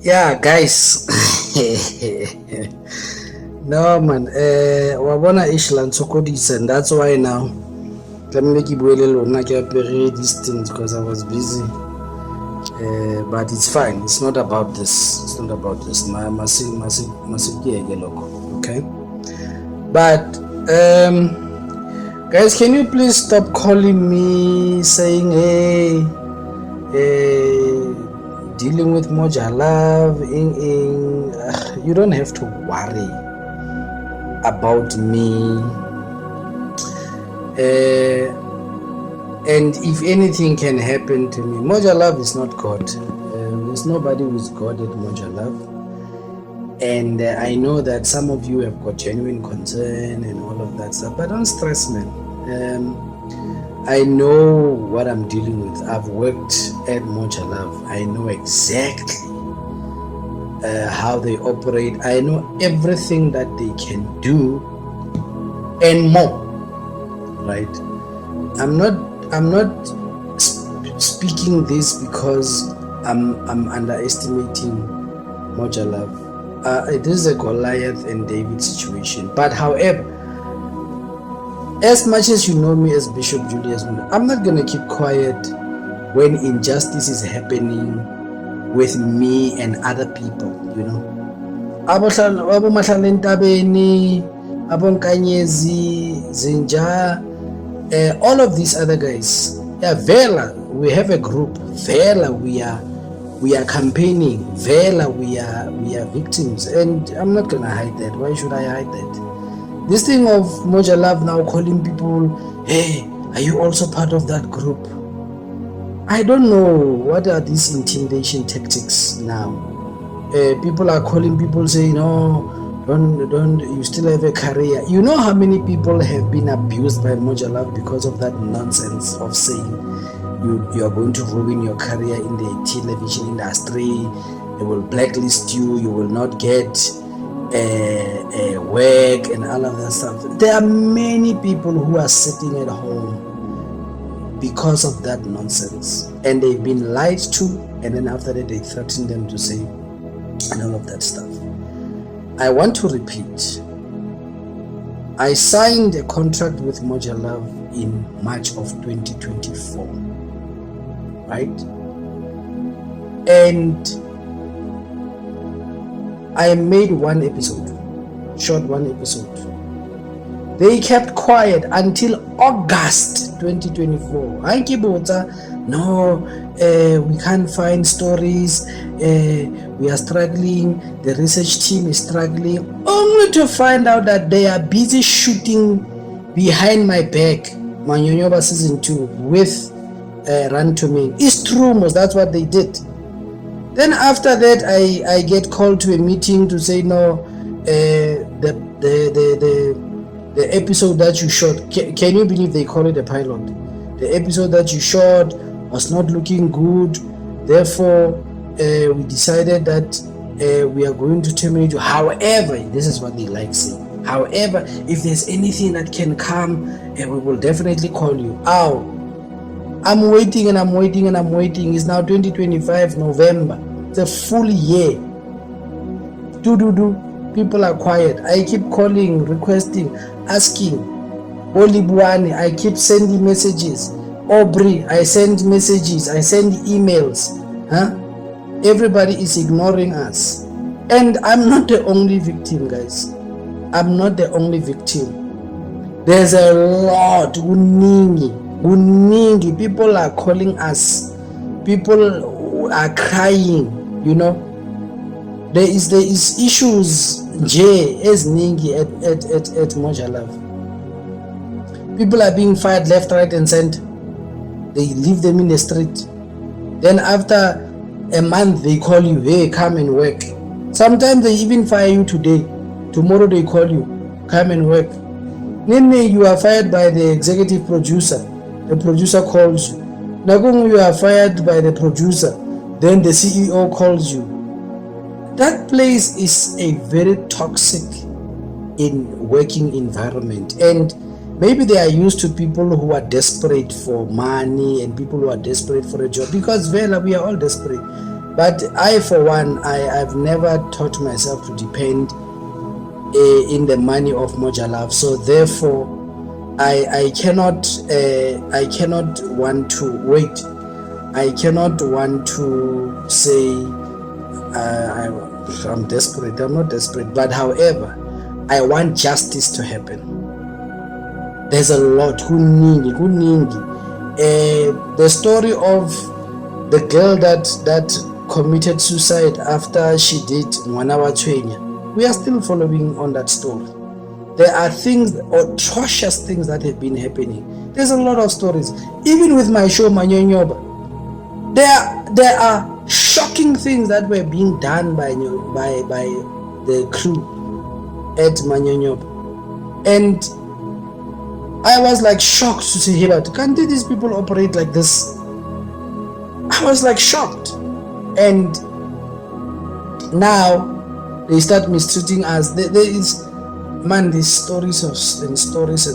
Yeah, guys. No man, wabona Ishland sokodisa, and that's why now tlamehile ke bue le lona ke apere these things because I was busy. But it's fine. It's not about this. It's not about this. Okay. But guys, can you please stop calling me saying, hey, dealing with Moja love, you don't have to worry about me. And if anything can happen to me, Moja love is not God. There's nobody who's God at Moja love. And I know that some of you have got genuine concern and all of that stuff, but don't stress, man. I know what I'm dealing with. I've worked at Moja Love. I know exactly how they operate. I know everything that they can do and more. Right? I'm not speaking this because I'm underestimating Moja Love. It is a Goliath and David situation. But however, as much as you know me as Bishop Julius, I'm not going to keep quiet when injustice is happening with me and other people, you know. Abo Mahlanentabeni, Abo Nkanyezi, Zinja, all of these other guys. Yeah, Vela, we have a group. Vela, we are campaigning. Vela, we are victims, and I'm not gonna hide that. Why should I hide that? This thing of Moja Love now calling people, hey, are you also part of that group? I don't know what are these intimidation tactics now. People are calling people saying, no, don't you still have a career? You know how many people have been abused by Moja Love because of that nonsense of saying you are going to ruin your career in the television industry, they will blacklist you, you will not get work and all of that stuff. There are many people who are sitting at home because of that nonsense, and they've been lied to, and then after that they threaten them to say and all of that stuff. I want to repeat, I signed a contract with Moja Love in March of 2024, right? And I made one episode, shot one episode. They kept quiet until August 2024. No, we can't find stories. We are struggling. The research team is struggling. Only to find out that they are busy shooting behind my back. Manyonyoba season 2 with Run to Me. It's true, most. That's what they did. Then after that, I get called to a meeting to say, no, the episode that you shot, can you believe they call it a pilot? The episode that you shot was not looking good. Therefore, we decided that we are going to terminate you. However, this is what they like saying. However, if there's anything that can come, we will definitely call you. Ow. I'm waiting and I'm waiting and I'm waiting. It's now 2025 November. It's a full year. People are quiet. I keep calling, requesting, asking. Olibuani, I keep sending messages. Aubrey, I send messages. I send emails. Everybody is ignoring us. And I'm not the only victim, guys. I'm not the only victim. There's a lot. Uningi, people are calling us, people are crying, you know. There is issues as ningi at Moja Love. People are being fired left, right and center. They leave them in the street. Then after a month they call you, hey, come and work. Sometimes they even fire you today. Tomorrow they call you, come and work. Then you are fired by the executive producer. The producer calls you. Now you are fired by the producer, then the CEO calls you. That place is a very toxic working environment, and maybe they are used to people who are desperate for money and people who are desperate for a job, because Vela, we are all desperate. But I, for one, I've never taught myself to depend in the money of Moja Love. So therefore, I cannot want to wait. I cannot want to say I'm desperate. I'm not desperate, but however, I want justice to happen. There's a lot. The story of the girl that committed suicide after she did Mwanawa Chwenya. We are still following on that story. There are things, atrocious things that have been happening. There's a lot of stories. Even with my show Manyonyoba, there are shocking things that were being done by the crew at Manyonyoba. And I was like shocked to see that. Can't these people operate like this? I was like shocked. And now they start mistreating us. There is, man, these stories and stories,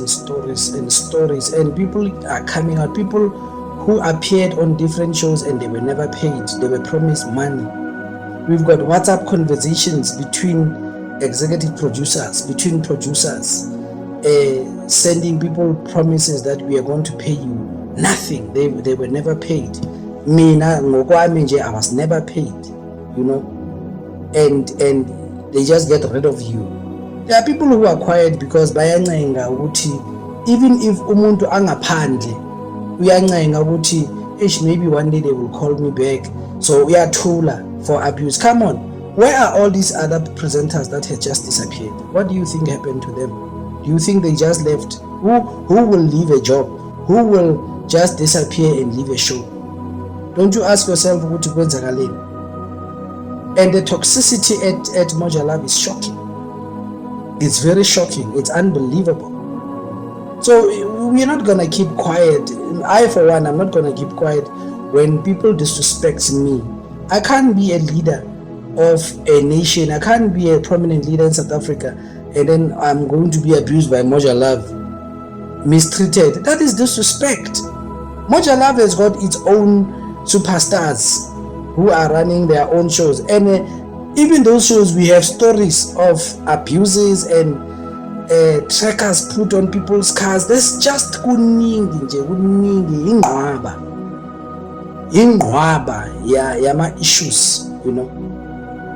and people are coming out. People who appeared on different shows and they were never paid. They were promised money. We've got WhatsApp conversations between executive producers, between producers, sending people promises that we are going to pay you. Nothing. They were never paid. Mina ngokwami I was never paid, you know, and they just get rid of you. There are people who are quiet because bayancenga ukuthi even if umuntu angaphandle uyancenga ukuthi maybe one day they will call me back, so uyathula for abuse. Come on, where are all these other presenters that had just disappeared? What do you think happened to them? Do you think they just left? Who will leave a job? Who will just disappear and leave a show? Don't you ask yourself ukuthi kwenzakaleni? And the toxicity at Moja Love is shocking. It's very shocking. It's unbelievable. So we're not gonna keep quiet. I, for one, I'm not gonna keep quiet when people disrespect me. I can't be a leader of a nation. I can't be a prominent leader in South Africa and then I'm going to be abused by Moja Love, mistreated. That is disrespect. Moja Love has got its own superstars who are running their own shows, and even those shows we have stories of abuses and trackers put on people's cars. There's just kuningi yama issues, you know.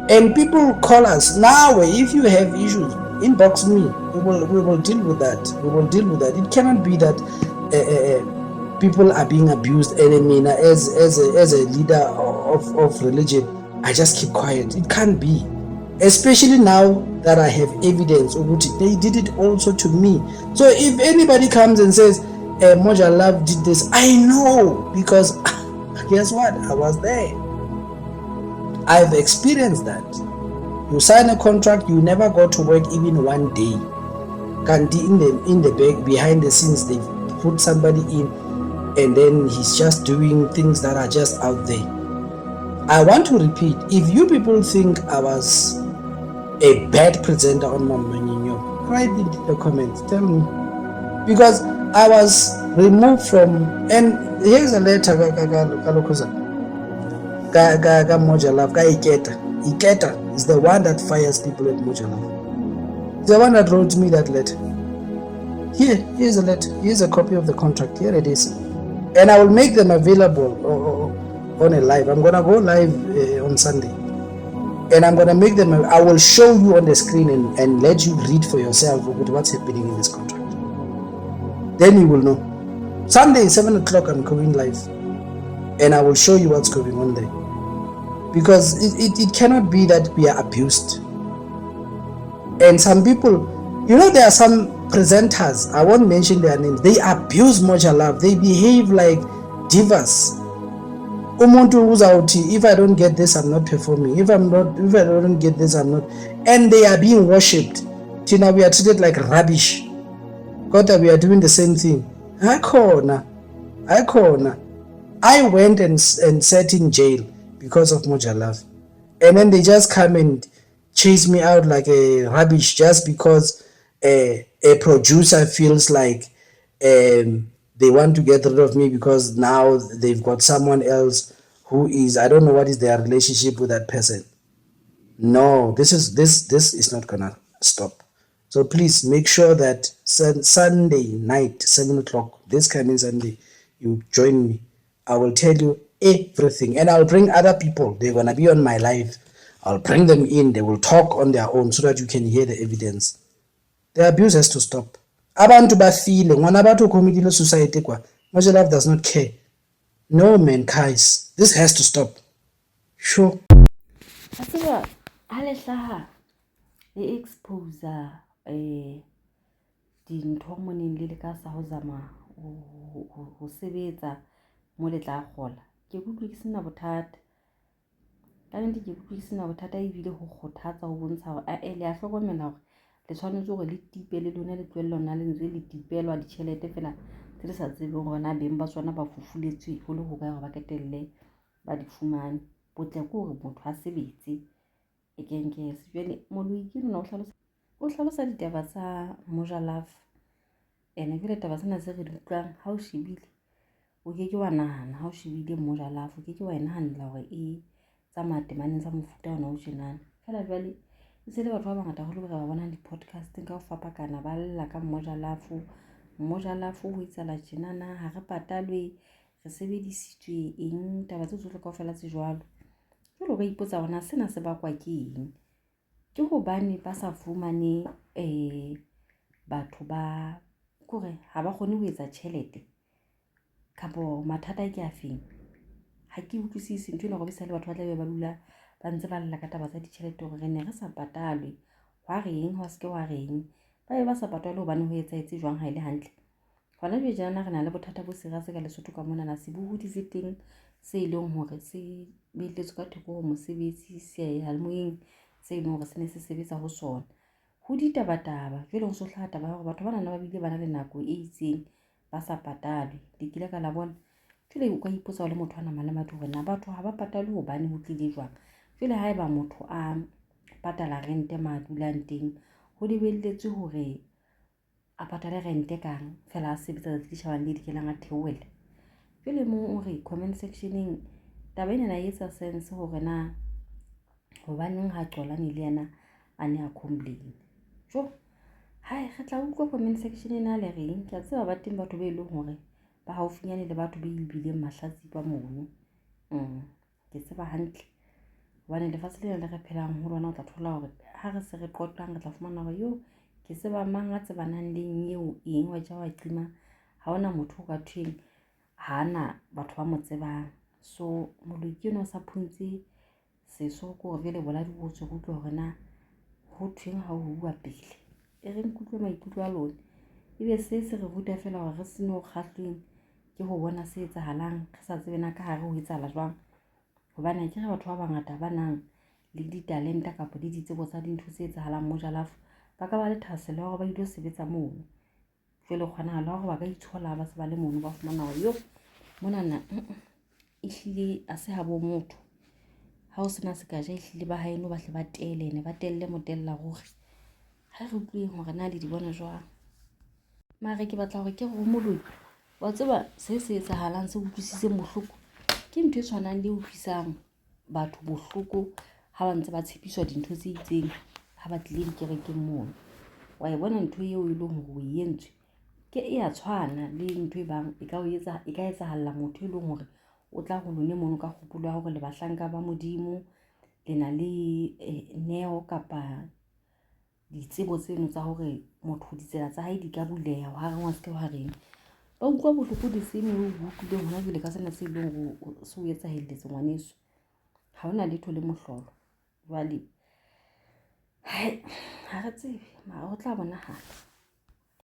And people call us now. If you have issues, inbox me. We will deal with that. We will deal with that. It cannot be that people are being abused, and I mean, as a leader of religion, I just keep quiet. It can't be, especially now that I have evidence. They did it also to me. So if anybody comes and says Moja Love did this, I know, because guess what? I was there. I've experienced that. You sign a contract, you never go to work even one day. In the back, behind the scenes, they put somebody in, and then he's just doing things that are just out there. I want to repeat, if you people think I was a bad presenter on Manyonyoba, write it in the comments, tell me. Because I was removed from, and here's a letter, Moja Love, Iketa is the one that fires people at Moja Love. The one that wrote me that letter. Here's a letter, here's a copy of the contract, here it is. And I will make them available on a live. I'm gonna go live on Sunday, and I'm gonna make them. I will show you on the screen and let you read for yourself what's happening in this contract. Then you will know. Sunday 7 o'clock I'm going live, and I will show you what's going on there, because it cannot be that we are abused. And some people, you know, there are some presenters, I won't mention their names, they abuse Moja Love. They behave like divas. Umuntu uzawuthi, if I don't get this, I'm not performing. If I don't get this, I'm not. And they are being worshipped. Tina, we are treated like rubbish. Kota, we are doing the same thing. I went and sat in jail because of Moja Love. And then they just come and chase me out like a rubbish just because a producer feels like they want to get rid of me because now they've got someone else who is, I don't know what is their relationship with that person. No, this is not gonna stop. So please make sure that Sunday night, 7 o'clock, this coming Sunday, you join me. I will tell you everything, and I'll bring other people. They're gonna be on my live. I'll bring them in. They will talk on their own so that you can hear the evidence. The abuse has to stop. Abantu bafile ngwana batho committed suicide kwa. Moja Love does not care. No man, guys, this has to stop. Sure. Asiba hale hlaha le expose dintho moneng le ka sa ho zama ho sebetsa mo le tla gola. Ke kutlwe ke sena bothata. Ka nnete ke kutlwe ke sena bothata e bile ho kgothatsa ho bontsha hore a le a hlokomela hore le tshwanetse hore le tipele lona le tlohelle lona le ntse le tipelwa ditjhelete fela tse le sa tsebeng hore na beng ba tsona ba fufuletswe ho le ho ka hore ba ketelle ba di fumane. Botle ke hore motho a sebetse e kenge se jwale Moloi ke nna o hlalosa ditaba tsa Moja Love ene ke ditaba tsena se re di utlwang ha o shebile o ke wa nahana ha o shebile Moja Love o ke wa inahanela hore e tsa matemaneng tsa mofuta ona o tjenana fela jwale e se le batho ba bangata holo ba bonang di-podcast ka ho fapakana ba lla ka Moja Love ho itsala tjenana ha re patalwe re sebedisitswe eng taba tse tsohle kaofela tse jwalo. Jwale ba ipotsa hona sena se bakwa ke eng, ke hobane ba sa fumane batho ba kore ha ba kgone ho etsa tjhelete kapo mathata ke afeng. Ha ke utlwisisi ntho ena go bisa le batho ba tla be ba dula ba ntse ba lla ka taba tsa ditjhelete hore re ne re sa patalwe wa reng wa ske wa reng ba ba sa patalwe hobane ho etsa etse jwang ha ile hantle. Hona jwe jana re na le bothata bo serious ka Lesotho ka mona na se buhudi feteng se ileng hore se beletswe ka theko ho mosebetsi se halmoeng se ileng hore se ne se sebetsa ho sona ho ditabataba jwale ho sohla taba hore batho bana ba bile bana le nako e itseng ba sa patalwe di kile ka la bona. Jwale o ka ipotsa le motho ana malemati hore na batho ha ba patalwe hobane ho tlile jwang. Jwale ha eba motho a patala rente ma dulang teng ho lebelletswe hore a patale rente kang fela a sebetsa le tshebang le dikelang a theohela. Jwale mo o re comment sectioneng taba ena e etsa sense hore na hobaneng ha qolane le yena a ne a complain. Jo hai re tla utlwa comment section ena le reng ke a tseba ba teng batho ba ile hore ba haufinyane le batho ba ilbileng mahlatsi ba mono ke tseba hantle hobane lefatshe lena le re phelang ho lona o tla thola hore ha re se re qotlang re tla fumana hore yo ke tseba mang a tsebanang le eo eng wa ja wa qima ha ona motho ka thweng hana batho ba mo tsebang. So Moloi ke no sa phuntse se so ko re le bola di botse go tlo hore na ho thweng ha ho bua pele e re nkutlwe maikutlo a lona ebe se re ruta fela hore re seno kgahleng ke ho bona se etsahalang re sa tsebena ka hare ho etsahala jwang hobane ke re batho ba bangata ba nang le ditalenta kapa di ditsebo tsa dintho tse etsahalang Moja Love ba ka ba le thaselo hore ba ile sebetsa moo jwale kgonahala hore ba ka itshola ba se ba le mono ba fumana hore yo mona na ehlile a se ha bo motho ha o sena se ka ja ehlile ba haeno ba hle ba telene ba telle motella ruri ha re utlweng hore na le di bona jwang mare ke batla hore ke go Moloi wa tseba se etsahalang se utlwisise bohloko ke ntho e tshwanang le utlwisang batho bohloko ha ba ntse ba tshepiswa dintho tse itseng ha ba tlile dikerekeng moo wa e bona ntho eo e leng hore o entswe ke e a tshwana le ntho e bang e ka etsahala motho e leng hore o tla go lone mono ka kgopolo ya hore le bahlanka ba modimo le na le neo kapa ditsebo tseno tsa hore motho ditsela tsa hae di ka buleha ha re wa se wa reng ba utlwa bohloko di sene o utlwile hona jwale ka sena se ileng go se o etsa heletse ngwaneso ha ona letho le mohlolo jwale ha re tsebe mara ho tla bonahala.